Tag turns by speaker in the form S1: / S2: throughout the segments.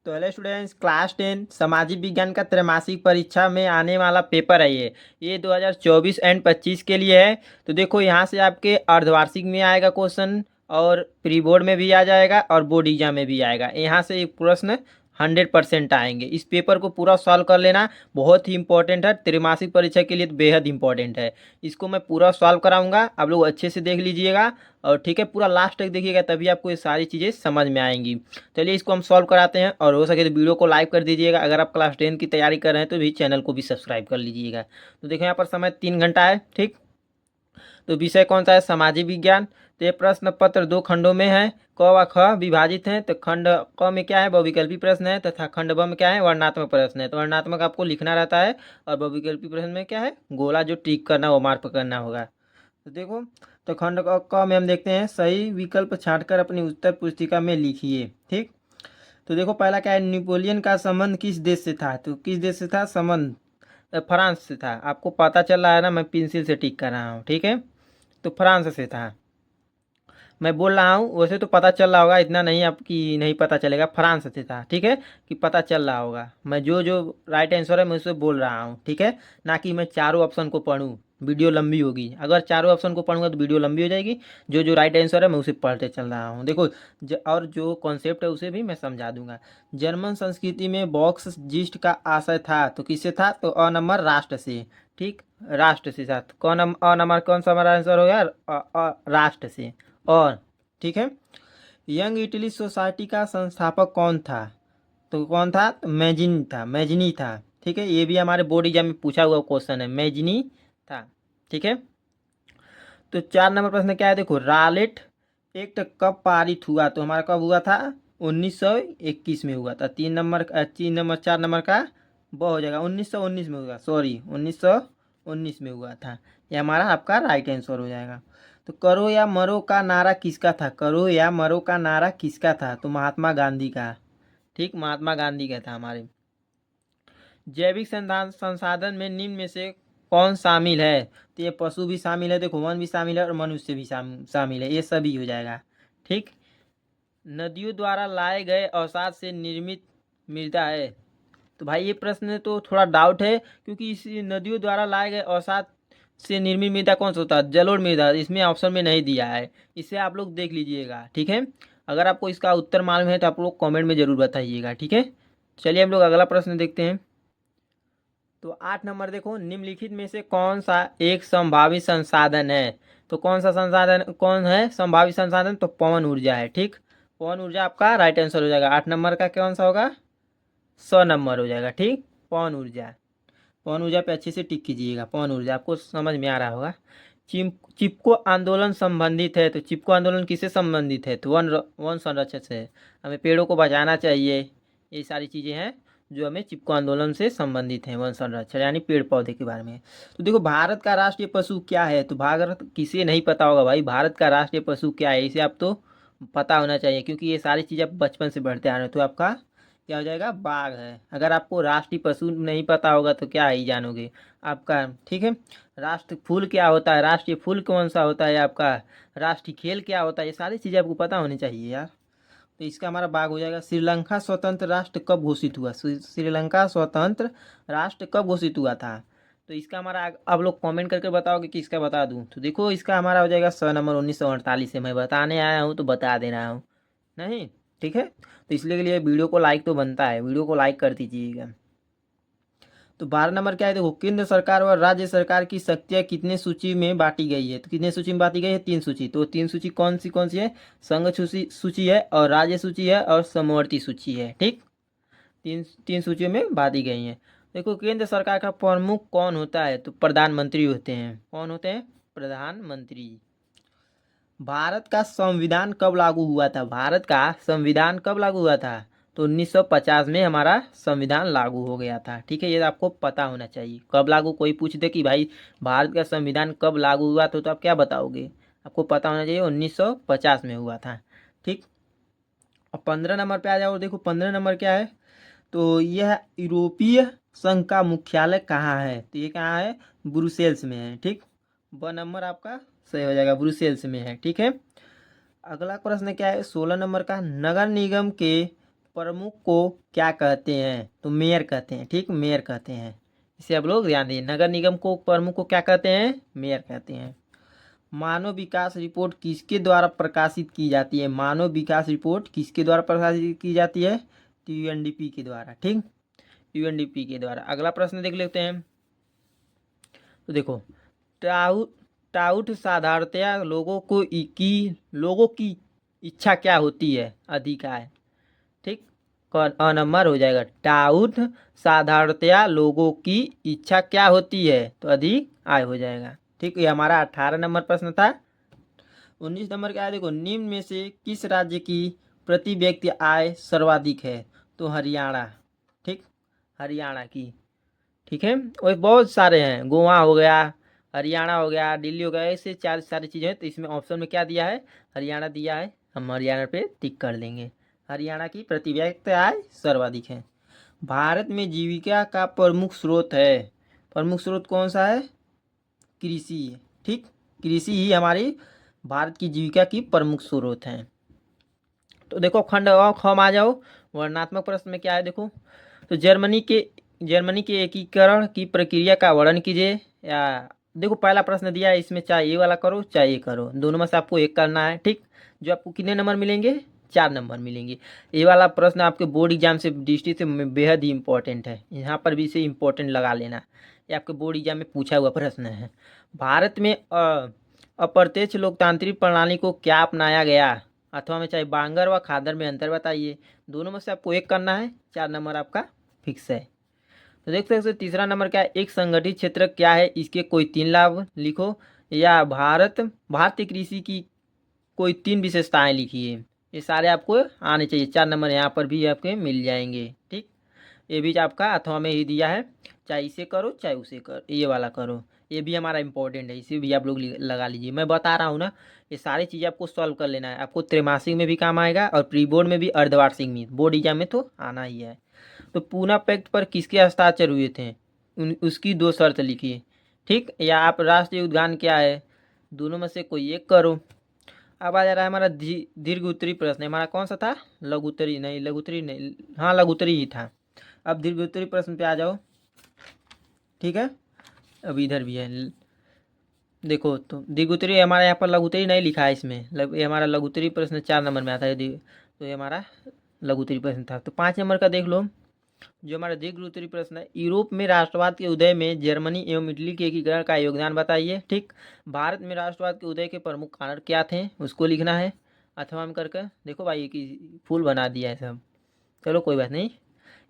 S1: तो hello students, class 10 सामाजिक विज्ञान का त्रैमासिक परीक्षा में आने वाला पेपर है ये 2024 एंड 25 के लिए है। तो देखो यहाँ से आपके अर्धवार्षिक में आएगा क्वेश्चन, और प्री बोर्ड में भी आ जाएगा और बोर्ड एग्जाम में भी आएगा। यहाँ से एक प्रश्न 100% आएंगे। इस पेपर को पूरा सॉल्व कर लेना, बहुत ही इंपॉर्टेंट है। त्रैमासिक परीक्षा के लिए तो बेहद इंपॉर्टेंट है। इसको मैं पूरा सॉल्व कराऊंगा, आप लोग अच्छे से देख लीजिएगा और ठीक है, पूरा लास्ट तक देखिएगा, तभी आपको ये सारी चीज़ें समझ में आएंगी। चलिए इसको हम सॉल्व कराते हैं, और हो सके तो वीडियो को लाइक कर दीजिएगा। अगर आप क्लास 10 की तैयारी कर रहे हैं तो भी चैनल को भी सब्सक्राइब कर लीजिएगा। तो देखो यहाँ पर समय 3 घंटा है, ठीक। तो विषय कौन सा है? सामाजिक विज्ञान। तो ये प्रश्न पत्र 2 खंडों में है, क व ख विभाजित हैं। तो खंड क में क्या है? बहुविकल्पी प्रश्न है, तथा खंड ब में क्या है? वर्णनात्मक प्रश्न है। तो वर्णनात्मक आपको लिखना रहता है, और बहुविकल्पी प्रश्न में क्या है? गोला जो टिक करना, वो मार्क करना होगा। तो देखो, तो खंड क में हम देखते हैं, सही विकल्प छांटकर अपनी उत्तर पुस्तिका में लिखिए, ठीक। तो देखो पहला क्या है? नेपोलियन का संबंध किस देश से था? तो किस देश से था संबंध? फ्रांस से था। आपको पता चल रहा है ना, मैं पेंसिल से टिक कर रहा हूँ, ठीक है। तो फ्रांस से था, मैं बोल रहा हूँ। वैसे तो पता चल रहा होगा, इतना नहीं आपकी नहीं पता चलेगा। फ्रांस से था, ठीक है, कि पता चल रहा होगा। मैं जो जो राइट आंसर है मैं उसे बोल रहा हूँ, ठीक है, ना कि मैं चारों ऑप्शन को पढ़ूँ, वीडियो लंबी होगी। अगर चारों ऑप्शन को पढ़ूंगा तो वीडियो लंबी हो जाएगी। जो जो राइट आंसर है मैं उसे पढ़ते चल रहा हूँ। देखो और जो कॉन्सेप्ट है उसे भी मैं समझा दूंगा। जर्मन संस्कृति में बॉक्स जिस्ट का आशय था, तो किससे था? तो अ नंबर राष्ट्र से, ठीक, राष्ट्र से साथ। कौन अ नंबर कौन सा हमारा आंसर हो गया? राष्ट्र से। और ठीक है, यंग इटली सोसाइटी का संस्थापक कौन था? तो कौन था? तो मैजिनी था, मैजिनी था, ठीक है। ये भी हमारे बोर्ड एग्जाम में पूछा हुआ क्वेश्चन है, मैजिनी था, ठीक है। तो 4 नंबर प्रश्न क्या है? देखो, रालेट एक्ट कब पारित हुआ? तो हमारा कब हुआ था? 1921 में हुआ था। 4 नंबर का ब हो जाएगा, 1919 में हुआ, सॉरी 1919 में हुआ था। ये हमारा आपका राइट आंसर हो जाएगा। तो करो या मरो का नारा किसका था? करो या मरो का नारा किसका था? तो महात्मा गांधी का, ठीक, महात्मा गांधी का था हमारे। जैविक संसाधन में निम्न में से कौन शामिल है? तो ये पशु भी शामिल है, देखो वन भी शामिल है और मनुष्य भी शामिल है, ये सभी हो जाएगा, ठीक। नदियों द्वारा लाए गए अवसाद से निर्मित मृदा है। तो भाई ये प्रश्न तो थोड़ा डाउट है, क्योंकि इस नदियों द्वारा लाए गए अवसाद से निर्मित मृदा कौन सा होता है? जलोढ़ मृदा। इसमें ऑप्शन में नहीं दिया है, इसे आप लोग देख लीजिएगा, ठीक है। अगर आपको इसका उत्तर मालूम है तो आप लोग कमेंट में ज़रूर बताइएगा, ठीक है। चलिए हम लोग अगला प्रश्न देखते हैं। तो 8 नंबर देखो, निम्नलिखित में से कौन सा एक संभावित संसाधन है? तो कौन सा संसाधन कौन है संभावित संसाधन? तो पवन ऊर्जा है, ठीक। पवन ऊर्जा आपका राइट आंसर हो जाएगा। 8 नंबर का कौन सा होगा? 100 नंबर हो जाएगा, ठीक। पवन ऊर्जा, पवन ऊर्जा पे अच्छे से टिक कीजिएगा। पवन ऊर्जा आपको समझ में आ रहा होगा। चिपको आंदोलन संबंधित है, तो चिपको आंदोलन किससे संबंधित है? तो वन संरक्षण से, हमें पेड़ों को बचाना चाहिए। ये सारी चीज़ें हैं जो हमें चिपको आंदोलन से संबंधित हैं, वन संरक्षण यानी पेड़ पौधे के बारे में। तो देखो, भारत का राष्ट्रीय पशु क्या है? तो भारत, किसे नहीं पता होगा भाई, भारत का राष्ट्रीय पशु क्या है? इसे आप तो पता होना चाहिए, क्योंकि ये सारी चीज़ आप बचपन से बढ़ते आ रहे हो। तो आपका क्या हो जाएगा? बाघ है। अगर आपको राष्ट्रीय पशु नहीं पता होगा तो क्या ही जानोगे आपका, ठीक है। राष्ट्र फूल क्या होता है? राष्ट्रीय फूल कौन सा होता है आपका? राष्ट्रीय खेल क्या होता है? ये सारी चीज़ें आपको पता होनी चाहिए यार। तो इसका हमारा बाघ हो जाएगा। श्रीलंका स्वतंत्र राष्ट्र कब घोषित हुआ? श्रीलंका स्वतंत्र राष्ट्र कब घोषित हुआ था? तो इसका हमारा आप लोग कमेंट करके बताओगे कि इसका बता दूं। तो देखो, इसका हमारा हो जाएगा 100 नंबर। 1948 से मैं बताने आया हूँ तो बता दे रहा हूँ, नहीं, ठीक है। तो इसलिए के लिए वीडियो को लाइक तो बनता है, वीडियो को लाइक कर दीजिएगा। तो 12 नंबर क्या है? देखो, केंद्र सरकार और राज्य सरकार की शक्तियाँ कितने सूची में बांटी गई है? तो कितने सूची में बांटी गई है? 3 सूची। तो 3 सूची कौन सी है? संघ सूची सूची है, और राज्य सूची है, और समवर्ती सूची है, ठीक। तीन तीन सूचियों में बांटी गई हैं। देखो, केंद्र सरकार का प्रमुख कौन होता है? तो प्रधानमंत्री होते हैं। कौन होते हैं? प्रधानमंत्री। भारत का संविधान कब लागू हुआ था? भारत का संविधान कब लागू हुआ था? तो 1950 में हमारा संविधान लागू हो गया था, ठीक है। ये आपको पता होना चाहिए कब लागू। कोई पूछ दे कि भाई भारत का संविधान कब लागू हुआ, तो आप क्या बताओगे? आपको पता होना चाहिए 1950 में हुआ था, ठीक। और 15 नंबर पे आ जाओ। देखो 15 नंबर क्या है? तो यह यूरोपीय संघ का मुख्यालय कहाँ है? तो ये कहाँ है? ब्रुसेल्स में है, ठीक। ब नंबर आपका सही हो जाएगा, ब्रुसेल्स में है, ठीक है। अगला प्रश्न क्या है? 16 नंबर का, नगर निगम के प्रमुख को क्या कहते हैं? तो मेयर कहते हैं। ठीक, मेयर कहते हैं। इसे आप लोग ध्यान दें। नगर निगम को प्रमुख को क्या कहते हैं? मेयर कहते हैं। मानव विकास रिपोर्ट किसके द्वारा प्रकाशित की जाती है? मानव विकास रिपोर्ट किसके द्वारा प्रकाशित की जाती है? तो यूएनडीपी के द्वारा। ठीक, यूएनडीपी के द्वारा। अगला प्रश्न देख लेते हैं। तो देखो, टाउट टाउट साधारणतया लोगों की इच्छा क्या होती है? अधिकार। ठीक, अ नंबर हो जाएगा। टाउट साधारणतया लोगों की इच्छा क्या होती है? तो अधिक आय हो जाएगा। ठीक, ये हमारा 18 नंबर प्रश्न था। 19 नंबर क्या है? देखो, निम्न में से किस राज्य की प्रति व्यक्ति आय सर्वाधिक है? तो हरियाणा। ठीक, हरियाणा की। ठीक है, और बहुत सारे हैं। गोवा हो गया, हरियाणा हो गया, दिल्ली हो गया, ऐसे चार सारी चीज़ें हैं। तो इसमें ऑप्शन में क्या दिया है? हरियाणा दिया है। हम हरियाणा पे टिक कर देंगे। हरियाणा की प्रति व्यक्ति आय सर्वाधिक है। भारत में जीविका का प्रमुख स्रोत है। प्रमुख स्रोत कौन सा है? कृषि है। ठीक, कृषि ही हमारी भारत की जीविका की प्रमुख स्रोत है। तो देखो, खंड अ ख में आ जाओ। वर्णनात्मक प्रश्न में क्या है? देखो, तो जर्मनी के एकीकरण की प्रक्रिया का वर्णन कीजिए। या देखो, पहला प्रश्न दिया है, इसमें चाहे ये वाला करो चाहे ये करो, दोनों में से आपको एक करना है। ठीक, जो आपको कितने नंबर मिलेंगे? 4 नंबर मिलेंगे। ये वाला प्रश्न आपके बोर्ड एग्जाम से डिस्ट्रिक्ट से बेहद ही इंपॉर्टेंट है। यहाँ पर भी इसे इंपॉर्टेंट लगा लेना। ये आपके बोर्ड एग्जाम में पूछा हुआ प्रश्न है। भारत में अप्रत्यक्ष लोकतांत्रिक प्रणाली को क्या अपनाया गया? अथवा में चाहे बांगर व खादर में अंतर बताइए। दोनों में से आपको एक करना है। 4 नंबर आपका फिक्स है। तो देख सकते हो तीसरा नंबर क्या है? एक संगठित क्षेत्र क्या है? इसके कोई 3 लाभ लिखो। या भारतीय कृषि की कोई 3 विशेषताएं लिखिए। ये सारे आपको आने चाहिए। 4 नंबर यहाँ पर भी आपके मिल जाएंगे। ठीक, ये भी आपका अथवा में ही दिया है। चाहे इसे करो चाहे उसे करो, ये वाला करो। ये भी हमारा इंपॉर्टेंट है, इसे भी आप लोग लगा लीजिए। मैं बता रहा हूँ ना, ये सारी चीज़ें आपको सॉल्व कर लेना है। आपको त्रैमासिक में भी काम आएगा और प्री बोर्ड में भी, अर्धवार्षिक में, बोर्ड एग्जाम में तो आना ही है। तो पूना पैक्ट पर किसके हस्ताक्षर हुए थे? उसकी 2 शर्त लिखिए। ठीक, या आप राष्ट्रीय उद्यान क्या है? दोनों में से कोई एक करो। अब आ जा रहा है हमारा दीर्घ उत्तरी प्रश्न। हमारा कौन सा था? लघुत्तरी नहीं, हाँ लघुत्तरी ही था। अब दीर्घ उत्तरी प्रश्न पे आ जाओ। ठीक है, अब इधर भी है। देखो, तो दीर्घ उत्तरी हमारा यहाँ पर लघुत्तरी नहीं लिखा है इसमें। ये हमारा लघुत्तरी प्रश्न 4 नंबर में आता है। तो ये हमारा लघुत्तरी प्रश्न था। तो 5 नंबर का देख लो, जो हमारा दीर्घ उत्तरी प्रश्न है। यूरोप में राष्ट्रवाद के उदय में जर्मनी एवं इटली के एकीकरण का योगदान बताइए। ठीक, भारत में राष्ट्रवाद के उदय के प्रमुख कारण क्या थे? उसको लिखना है। अथवा में करके देखो भाई कि फुल बना दिया है सब। चलो कोई बात नहीं,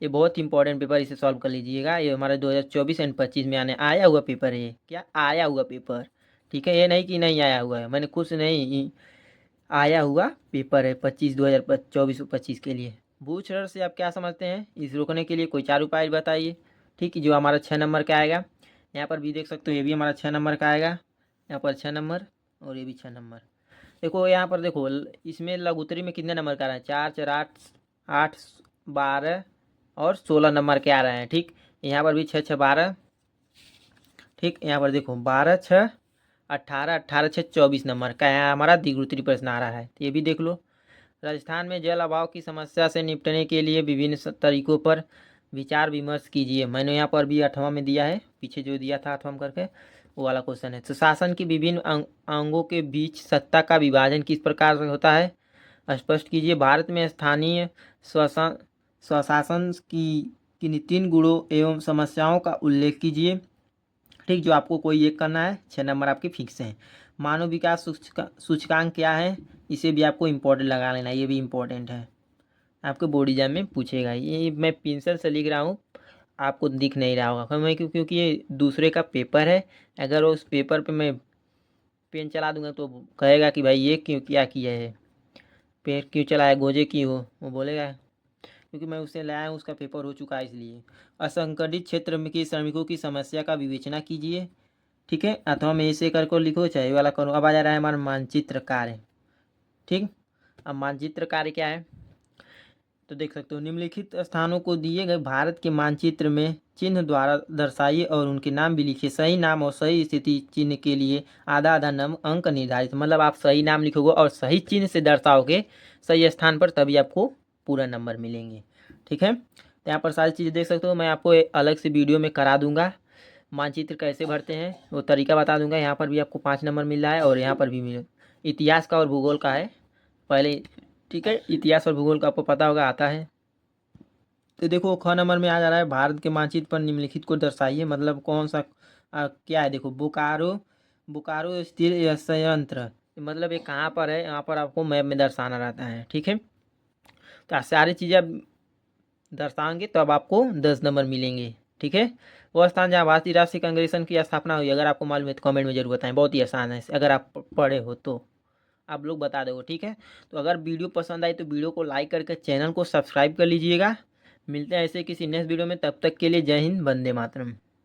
S1: ये बहुत इंपॉर्टेंट पेपर, इसे सॉल्व कर लीजिएगा। ये हमारे 2024 एंड 25 में आने आया हुआ पेपर है। ये क्या आया हुआ पेपर? ठीक है, ये नहीं कि नहीं आया हुआ है, मैंने खुद से नहीं, आया हुआ पेपर है 2024-25 के लिए। भूक्षरण से आप क्या समझते हैं? इस रोकने के लिए कोई 4 उपाय बताइए। ठीक है, जो हमारा 6 नंबर का आएगा। यहाँ पर भी देख सकते हो, ये भी हमारा 6 नंबर का आएगा। यहाँ पर 6 नंबर और ये भी 6 नंबर। देखो यहाँ पर देखो, इसमें लघुत्तरी में कितने नंबर का आ रहा है? 4 4 8 12 और 16 नंबर के आ रहे हैं। ठीक, यहाँ पर भी 6 6 12। ठीक, यहाँ पर देखो 12 6 18 18 6 24 नंबर का यहाँ हमारा दीर्घ उत्तरी प्रश्न आ रहा है। तो ये भी देख लो। राजस्थान में जल अभाव की समस्या से निपटने के लिए विभिन्न तरीकों पर विचार विमर्श कीजिए। मैंने यहाँ पर भी 8वां में दिया है, पीछे जो दिया था 8वां में करके, वो वाला क्वेश्चन है। तो शासन के विभिन्न अंगों के बीच सत्ता का विभाजन किस प्रकार से होता है? स्पष्ट कीजिए। भारत में स्थानीय स्वशासन की किन 3 गुणों एवं समस्याओं का उल्लेख कीजिए। ठीक, जो आपको कोई एक करना है। 6 नंबर आपके फिक्स हैं। मानव विकास सूचकांक क्या है? इसे भी आपको इम्पोर्टेंट लगा लेना, ये भी इम्पोर्टेंट है, आपके बोर्ड एग्जाम में पूछेगा। ये मैं पेंसिल से लिख रहा हूँ, आपको दिख नहीं रहा होगा क्योंकि ये दूसरे का पेपर है। अगर उस पेपर पे मैं पेन चला दूंगा तो कहेगा कि भाई ये क्यों क्या किया है, पेन क्यों चलाया, गोजे क्यों हो, वो बोलेगा। क्योंकि मैं उससे लाया हूँ, उसका पेपर हो चुका है इसलिए। असंगठित क्षेत्र में के श्रमिकों की समस्या का विवेचना कीजिए। ठीक है, अथवा में ऐसे कर को लिखो चाहे वाला करो। अब आ जा रहा है हमारा मानचित्र कार्य। ठीक, अब मानचित्र कार्य क्या है? तो देख सकते हो, निम्नलिखित स्थानों को दिए गए भारत के मानचित्र में चिन्ह द्वारा दर्शाइए और उनके नाम भी लिखिए। सही नाम और सही स्थिति चिन्ह के लिए आधा आधा अंक निर्धारित। मतलब आप सही नाम लिखोगे और सही चिन्ह से दर्शाओगे सही स्थान पर, तभी आपको पूरा नंबर मिलेंगे। ठीक है, तो यहाँ पर सारी चीज़ें देख सकते हो। मैं आपको एक अलग से वीडियो में करा दूंगा, मानचित्र कैसे भरते हैं वो तरीका बता दूंगा। यहाँ पर भी आपको 5 नंबर मिल रहा है और यहाँ पर भी मिल, इतिहास का और भूगोल का है पहले। ठीक है, इतिहास और भूगोल का आपको पता होगा आता है। तो देखो ख नंबर में आ जा रहा है, भारत के मानचित्र पर निम्नलिखित को दर्शाइए। मतलब कौन सा क्या है, देखो बोकारो, बोकारो स्थिर संयंत्र, मतलब ये कहाँ पर है, यहाँ पर आपको मैप में दर्शाना रहता है। ठीक है, तो सारी चीज़ें आप दर्शाएंगे तो अब आपको 10 नंबर मिलेंगे। ठीक है, वो स्थान जहाँ भारतीय राष्ट्रीय कांग्रेसन की स्थापना हुई, अगर आपको मालूम है तो कमेंट में जरूर बताएं। बहुत ही आसान है, अगर आप पढ़े हो तो आप लोग बता दो। ठीक है, तो अगर वीडियो पसंद आई तो वीडियो को लाइक करके चैनल को सब्सक्राइब कर लीजिएगा। मिलते हैं ऐसे किसी नेक्स्ट वीडियो में, तब तक के लिए जय हिंद, वंदे मातरम।